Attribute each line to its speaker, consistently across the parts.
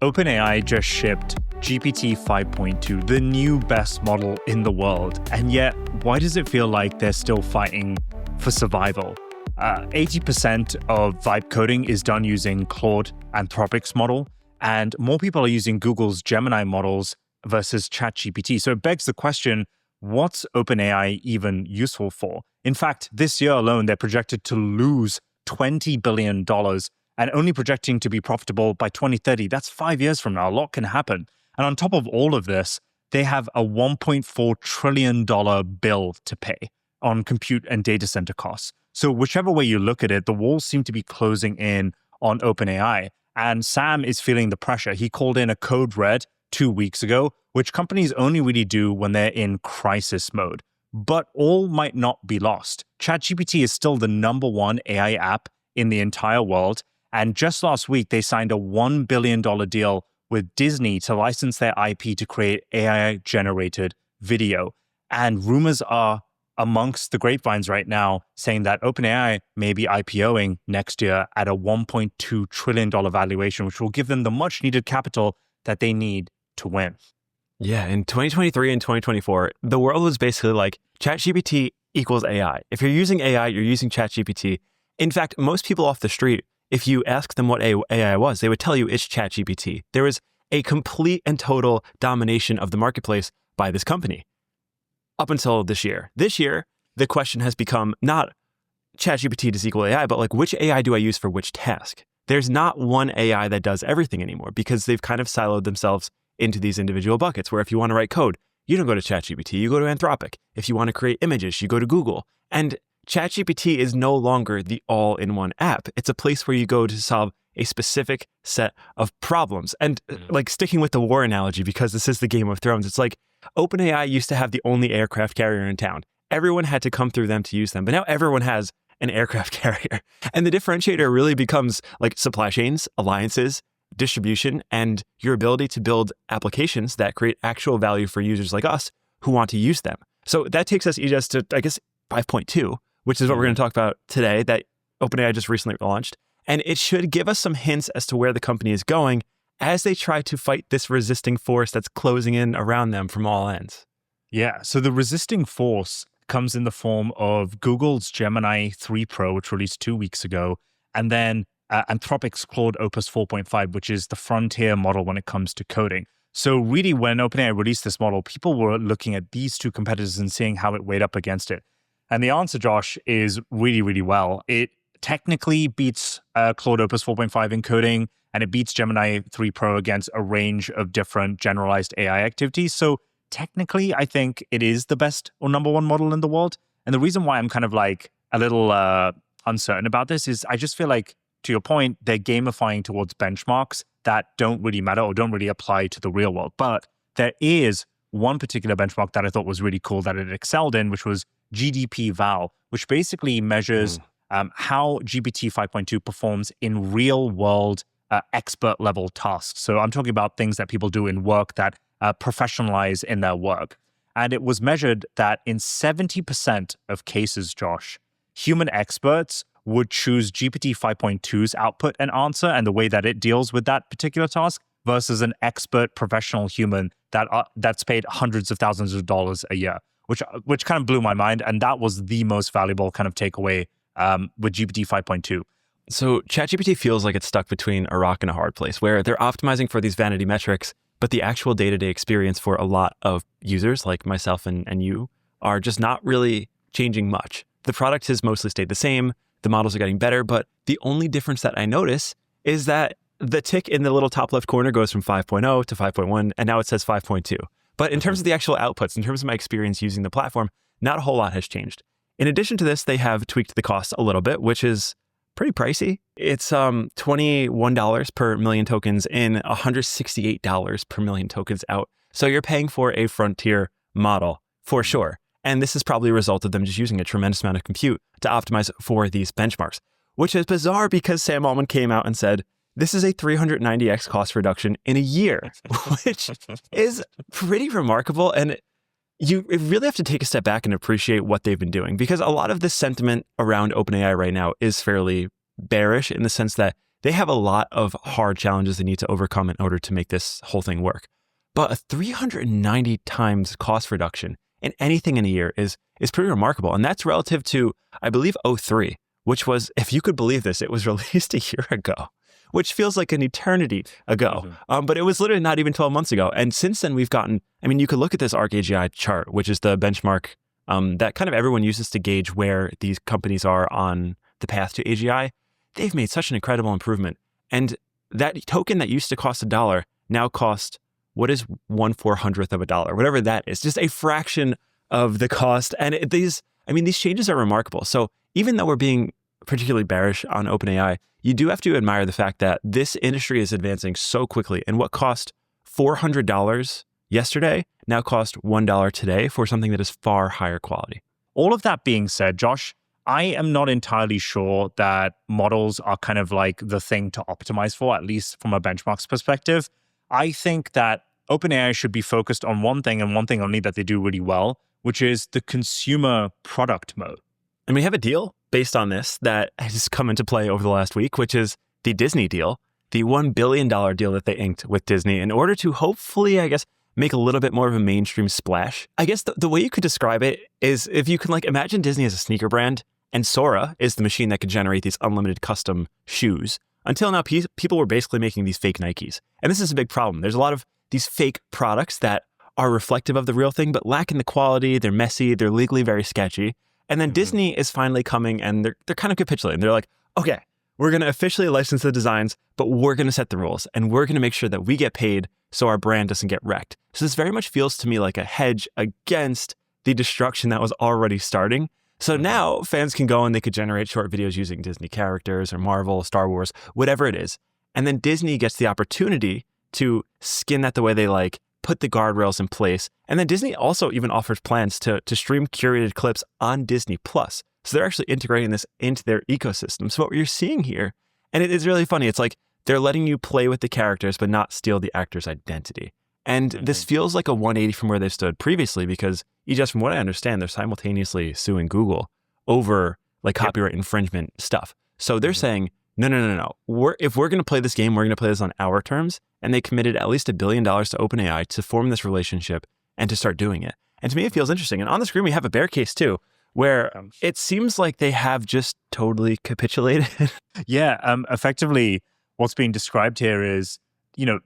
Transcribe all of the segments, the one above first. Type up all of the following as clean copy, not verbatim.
Speaker 1: OpenAI just shipped GPT 5.2, the new best model in the world. And yet, why does it feel like they're still fighting for survival? 80% of vibe coding is done using Claude Anthropic's model, and more people are using Google's Gemini models versus ChatGPT. So it begs the question, what's OpenAI even useful for? In fact, this year alone, they're projected to lose $20 billion and only projecting to be profitable by 2030. That's 5 years from now. A lot can happen. And on top of all of this, they have a $1.4 trillion bill to pay on compute and data center costs. So whichever way you look at it, the walls seem to be closing in on OpenAI. And Sam is feeling the pressure. He called in a code red 2 weeks ago, which companies only really do when they're in crisis mode. But all might not be lost. ChatGPT is still the #1 AI app in the entire world. And just last week, they signed a $1 billion deal with Disney to license their IP to create AI-generated video. And rumors are amongst the grapevines right now saying that OpenAI may be IPOing next year at a $1.2 trillion valuation, which will give them the much-needed capital that they need to win.
Speaker 2: Yeah, in 2023 and 2024, the world was basically like ChatGPT equals AI. If you're using AI, you're using ChatGPT. In fact, most people off the street, if you ask them what AI was, they would tell you it's ChatGPT. There was a complete and total domination of the marketplace by this company up until this year. This year, the question has become not ChatGPT does equal AI, but like which AI do I use for which task? There's not one AI that does everything anymore because they've kind of siloed themselves into these individual buckets where if you want to write code, you don't go to ChatGPT, you go to Anthropic. If you want to create images, you go to Google. And ChatGPT is no longer the all-in-one app. It's a place where you go to solve a specific set of problems. And like sticking with the war analogy, because this is the Game of Thrones, it's like OpenAI used to have the only aircraft carrier in town. Everyone had to come through them to use them, but now everyone has an aircraft carrier. And the differentiator really becomes like supply chains, alliances, distribution, and your ability to build applications that create actual value for users like us who want to use them. So that takes us just to, I guess, 5.2, which is what we're going to talk about today that OpenAI just recently launched. And it should give us some hints as to where the company is going as they try to fight this resisting force that's closing in around them from all ends.
Speaker 1: Yeah, so the resisting force comes in the form of Google's Gemini 3 Pro, which released 2 weeks ago, and then Anthropic's Claude Opus 4.5, which is the frontier model when it comes to coding. So really, when OpenAI released this model, people were looking at these two competitors and seeing how it weighed up against it. And the answer, Josh, is really, really well. It technically beats Claude Opus 4.5 in coding, and it beats Gemini 3 Pro against a range of different generalized AI activities. So technically, I think it is the best or #1 model in the world. And the reason why I'm kind of like a little uncertain about this is I just feel like, to your point, they're gamifying towards benchmarks that don't really matter or don't really apply to the real world. But there is one particular benchmark that I thought was really cool that it excelled in, which was GDP Val, which basically measures how GPT 5.2 performs in real world expert level tasks. So I'm talking about things that people do in work that professionalize in their work. And it was measured that in 70% of cases, Josh, human experts would choose GPT 5.2's output and answer and the way that it deals with that particular task versus an expert professional human that's paid hundreds of thousands of dollars a year, which kind of blew my mind. And that was the most valuable kind of takeaway with GPT 5.2.
Speaker 2: So ChatGPT feels like it's stuck between a rock and a hard place where they're optimizing for these vanity metrics, but the actual day-to-day experience for a lot of users like myself and you are just not really changing much. The product has mostly stayed the same. The models are getting better, but the only difference that I notice is that the tick in the little top left corner goes from 5.0 to 5.1, and now it says 5.2. But in terms of the actual outputs, in terms of my experience using the platform, not a whole lot has changed. In addition to this, they have tweaked the cost a little bit, which is pretty pricey. It's $21 per million tokens in, $168 per million tokens out. So you're paying for a frontier model for sure. And this is probably a result of them just using a tremendous amount of compute to optimize for these benchmarks, which is bizarre because Sam Altman came out and said, this is a 390x cost reduction in a year, which is pretty remarkable. And you really have to take a step back and appreciate what they've been doing, because a lot of the sentiment around OpenAI right now is fairly bearish in the sense that they have a lot of hard challenges they need to overcome in order to make this whole thing work. But a 390 times cost reduction in anything in a year is pretty remarkable. And that's relative to, I believe, '03, which was, if you could believe this, it was released a year ago, which feels like an eternity ago. But it was literally not even 12 months ago. And since then, we've gotten, I mean, you could look at this ARC AGI chart, which is the benchmark that kind of everyone uses to gauge where these companies are on the path to AGI. They've made such an incredible improvement. And that token that used to cost $1 now costs, what is 1/400th of a dollar, whatever that is, just a fraction of the cost. And these changes are remarkable. So even though we're being particularly bearish on OpenAI, you do have to admire the fact that this industry is advancing so quickly. And what cost $400 yesterday now cost $1 today for something that is far higher quality.
Speaker 1: All of that being said, Josh, I am not entirely sure that models are kind of like the thing to optimize for, at least from a benchmarks perspective. I think that OpenAI should be focused on one thing and one thing only that they do really well, which is the consumer product mode.
Speaker 2: And we have a deal based on this that has come into play over the last week, which is the Disney deal, the $1 billion deal that they inked with Disney in order to hopefully, I guess, make a little bit more of a mainstream splash. I guess the way you could describe it is if you can imagine Disney as a sneaker brand and Sora is the machine that could generate these unlimited custom shoes. Until now, people were basically making these fake Nikes. And this is a big problem. There's a lot of these fake products that are reflective of the real thing, but lack in the quality. They're messy. They're legally very sketchy. And then Disney is finally coming and they're kind of capitulating. They're like, okay, we're going to officially license the designs, but we're going to set the rules and we're going to make sure that we get paid so our brand doesn't get wrecked. So this very much feels to me like a hedge against the destruction that was already starting. So now fans can go and they could generate short videos using Disney characters or Marvel, Star Wars, whatever it is. And then Disney gets the opportunity to skin that the way they like, put the guardrails in place. And then Disney also even offers plans to stream curated clips on Disney Plus. So they're actually integrating this into their ecosystem. So what you're seeing here, and it is really funny, it's like they're letting you play with the characters, but not steal the actor's identity. And this feels like a 180 from where they stood previously, because just from what I understand, they're simultaneously suing Google over copyright infringement stuff. So they're saying, no. If we're going to play this game, we're going to play this on our terms. And they committed at least $1 billion to OpenAI to form this relationship and to start doing it. And to me, it feels interesting. And on the screen, we have a bear case too, where it seems like they have just totally capitulated.
Speaker 1: Effectively, what's being described here is,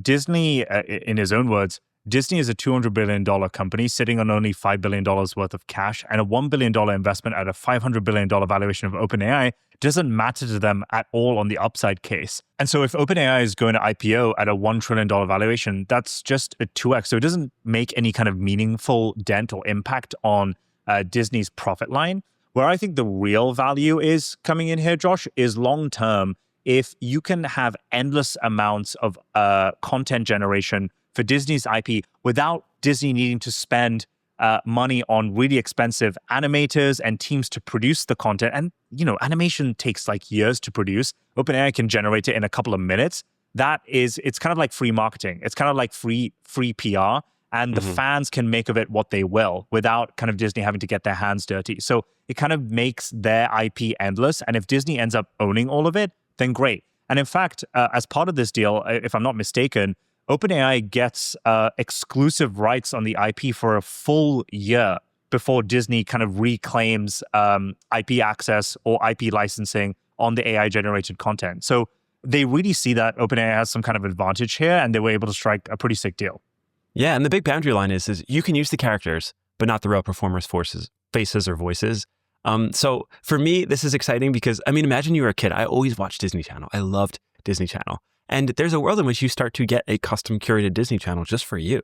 Speaker 1: Disney, in his own words, Disney is a $200 billion company sitting on only $5 billion worth of cash, and a $1 billion investment at a $500 billion valuation of OpenAI doesn't matter to them at all on the upside case. And so if OpenAI is going to IPO at a $1 trillion valuation, that's just a 2x. So it doesn't make any kind of meaningful dent or impact on Disney's profit line. Where I think the real value is coming in here, Josh, is long-term. If you can have endless amounts of content generation for Disney's IP without Disney needing to spend money on really expensive animators and teams to produce the content. And, animation takes years to produce. OpenAI can generate it in a couple of minutes. It's kind of like free marketing. It's kind of like free PR. And the fans can make of it what they will without kind of Disney having to get their hands dirty. So it kind of makes their IP endless. And if Disney ends up owning all of it, then great. And in fact, as part of this deal, if I'm not mistaken, OpenAI gets exclusive rights on the IP for a full year before Disney kind of reclaims IP access or IP licensing on the AI-generated content. So they really see that OpenAI has some kind of advantage here, and they were able to strike a pretty sick deal.
Speaker 2: Yeah, and the big boundary line is you can use the characters, but not the real performers' faces or voices. So for me, this is exciting because, imagine you were a kid. I always watched Disney Channel. I loved Disney Channel. And there's a world in which you start to get a custom curated Disney Channel just for you,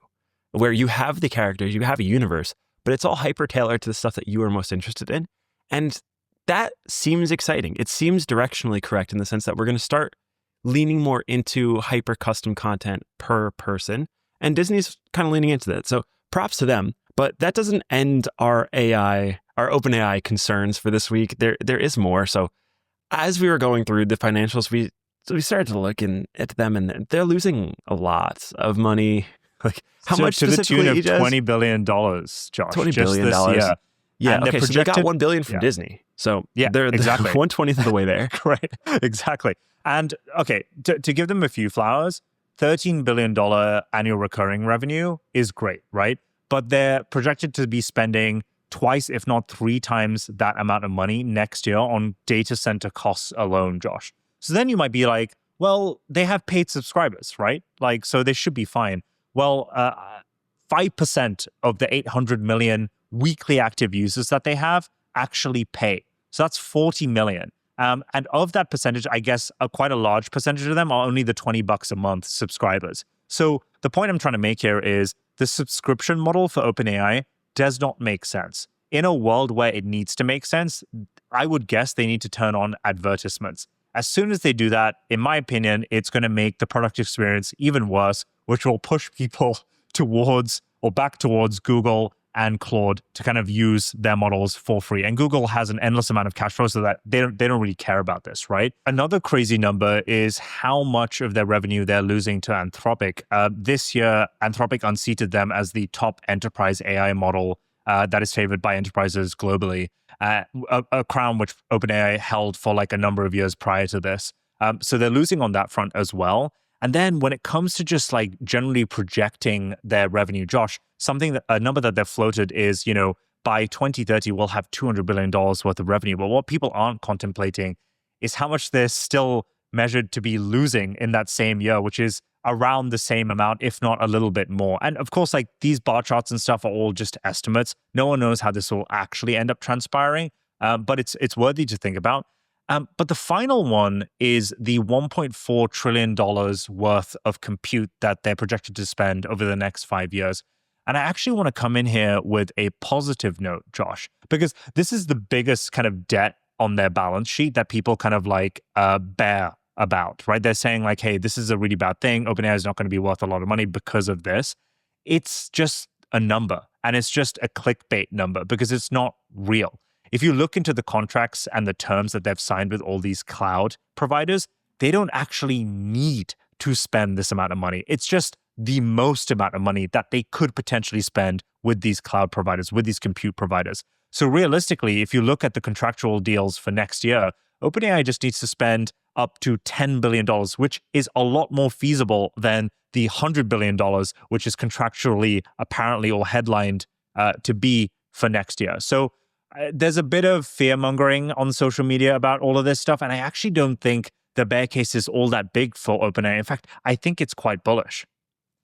Speaker 2: where you have the characters, you have a universe, but it's all hyper tailored to the stuff that you are most interested in. And that seems exciting. It seems directionally correct in the sense that we're going to start leaning more into hyper custom content per person. And Disney's kind of leaning into that. So props to them. But that doesn't end our OpenAI concerns for this week. There is more. So as we were going through the financials, we started to look at them, and they're losing a lot of money. How much
Speaker 1: to the tune of $20 billion, Josh?
Speaker 2: $20 billion. Year. Yeah.
Speaker 1: And
Speaker 2: okay. So they got $1 billion from Disney. So they're
Speaker 1: exactly
Speaker 2: 1/20th of the way there.
Speaker 1: Right. Exactly. And okay, to give them a few flowers, $13 billion annual recurring revenue is great, right? But they're projected to be spending twice, if not three times that amount of money next year on data center costs alone, Josh. So then you might be like, well, they have paid subscribers, right? Like, so they should be fine. Well, 5% of the 800 million weekly active users that they have actually pay. So that's 40 million. And of that percentage, I guess quite a large percentage of them are only the $20 a month subscribers. So the point I'm trying to make here is the subscription model for OpenAI does not make sense. In a world where it needs to make sense, I would guess they need to turn on advertisements. As soon as they do that, in my opinion, it's going to make the product experience even worse, which will push people towards or back towards Google and Claude to kind of use their models for free. And Google has an endless amount of cash flow, so that they don't really care about this, right? Another crazy number is how much of their revenue they're losing to Anthropic. This year, Anthropic unseated them as the top enterprise AI model that is favored by enterprises globally, a crown which OpenAI held for like a number of years prior to this. So they're losing on that front as well. And then when it comes to just like generally projecting their revenue, Josh, a number that they've floated is, by 2030, we'll have $200 billion worth of revenue. But what people aren't contemplating is how much they're still measured to be losing in that same year, which is around the same amount, if not a little bit more. And of course, like these bar charts and stuff are all just estimates. No one knows how this will actually end up transpiring, but it's worthy to think about. But the final one is the $1.4 trillion worth of compute that they're projected to spend over the next 5 years. And I actually want to come in here with a positive note, Josh, because this is the biggest kind of debt on their balance sheet that people kind of like bear about, right? They're saying like, hey, this is a really bad thing. OpenAI is not going to be worth a lot of money because of this. It's just a number, and it's just a clickbait number because it's not real. If you look into the contracts and the terms that they've signed with all these cloud providers, they don't actually need to spend this amount of money. It's just the most amount of money that they could potentially spend with these cloud providers, with these compute providers. So realistically, if you look at the contractual deals for next year, OpenAI just needs to spend up to $10 billion, which is a lot more feasible than the $100 billion, which is contractually apparently or headlined to be for next year. So there's a bit of fear mongering on social media about all of this stuff. And I actually don't think the bear case is all that big for OpenAI. In fact, I think it's quite bullish.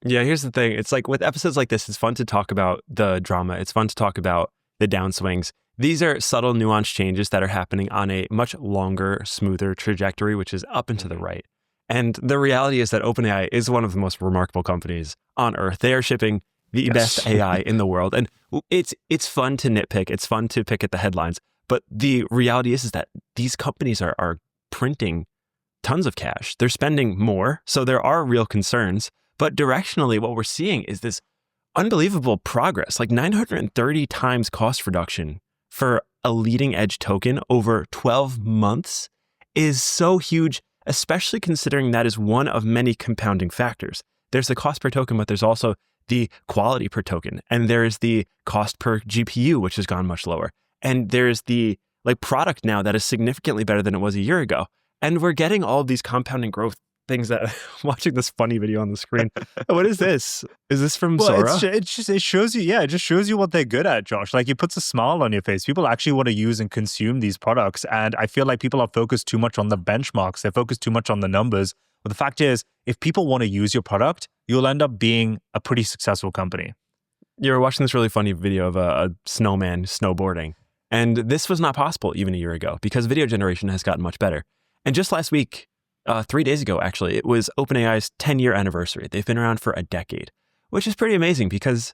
Speaker 2: Yeah, here's the thing. It's like with episodes like this, it's fun to talk about the drama. It's fun to talk about the downswings. These are subtle, nuanced changes that are happening on a much longer, smoother trajectory, which is up and to the right. And the reality is that OpenAI is one of the most remarkable companies on earth. They are shipping the best AI in the world. And it's fun to nitpick. It's fun to pick at the headlines. But the reality is that these companies are printing tons of cash. They're spending more. So there are real concerns. But directionally, what we're seeing is this unbelievable progress, like 930 times cost reduction for a leading edge token over 12 months is so huge, especially considering that is one of many compounding factors. There's the cost per token, but there's also the quality per token. And there is the cost per GPU, which has gone much lower. And there's the product now that is significantly better than it was a year ago. And we're getting all of these compounding growth things that watching this funny video on the screen. What is this? Is this from Sora?
Speaker 1: It shows you, it just shows you what they're good at, Josh. Like, it puts a smile on your face. People actually want to use and consume these products. And I feel like people are focused too much on the benchmarks. They're focused too much on the numbers. But the fact is, if people want to use your product, you'll end up being a pretty successful company.
Speaker 2: You were watching this really funny video of a snowman snowboarding. And this was not possible even a year ago because video generation has gotten much better. And just last week, 3 days ago, actually, it was OpenAI's 10-year anniversary. They've been around for a decade, which is pretty amazing because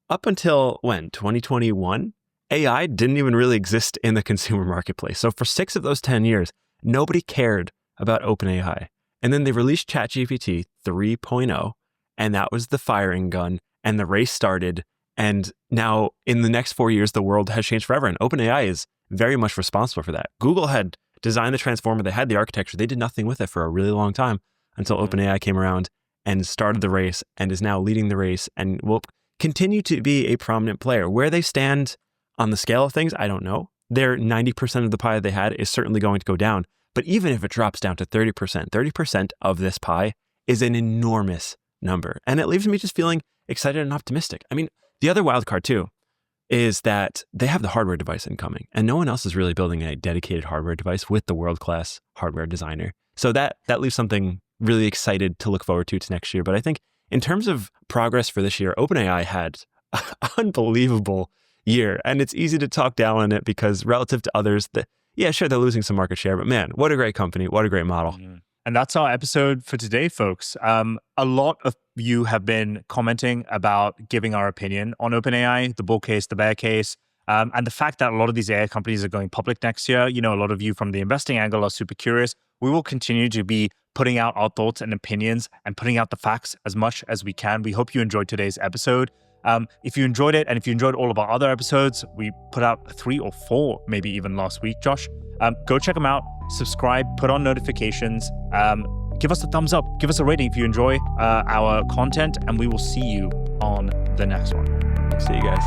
Speaker 2: up until when, 2021, AI didn't even really exist in the consumer marketplace. So for 6 of those 10 years, nobody cared about OpenAI. And then they released ChatGPT 3.0, and that was the firing gun, and the race started. And now in the next 4 years, the world has changed forever. And OpenAI is very much responsible for that. Google had designed the transformer, they had the architecture, they did nothing with it for a really long time until OpenAI came around and started the race and is now leading the race and will continue to be a prominent player. Where they stand on the scale of things, I don't know. Their 90% of the pie they had is certainly going to go down, But even if it drops down to 30% of this pie is an enormous number. And it leaves me just feeling excited and optimistic. I mean, the other wild card too is that they have the hardware device incoming, and no one else is really building a dedicated hardware device with the world-class hardware designer. So that leaves something really excited to look forward to next year. But I think in terms of progress for this year, OpenAI had an unbelievable year, and it's easy to talk down on it because relative to others, yeah, sure, they're losing some market share, but man, what a great company, what a great model.
Speaker 1: And that's our episode for today, folks. A lot of you have been commenting about giving our opinion on OpenAI, the bull case, the bear case, and the fact that a lot of these AI companies are going public next year. You know, a lot of you from the investing angle are super curious. We will continue to be putting out our thoughts and opinions and putting out the facts as much as we can. We hope you enjoyed today's episode. If you enjoyed it, and if you enjoyed all of our other episodes, we put out 3 or 4, maybe even last week, Josh. Go check them out, subscribe, put on notifications, give us a thumbs up, give us a rating if you enjoy our content, and we will see you on the next one.
Speaker 2: See you guys.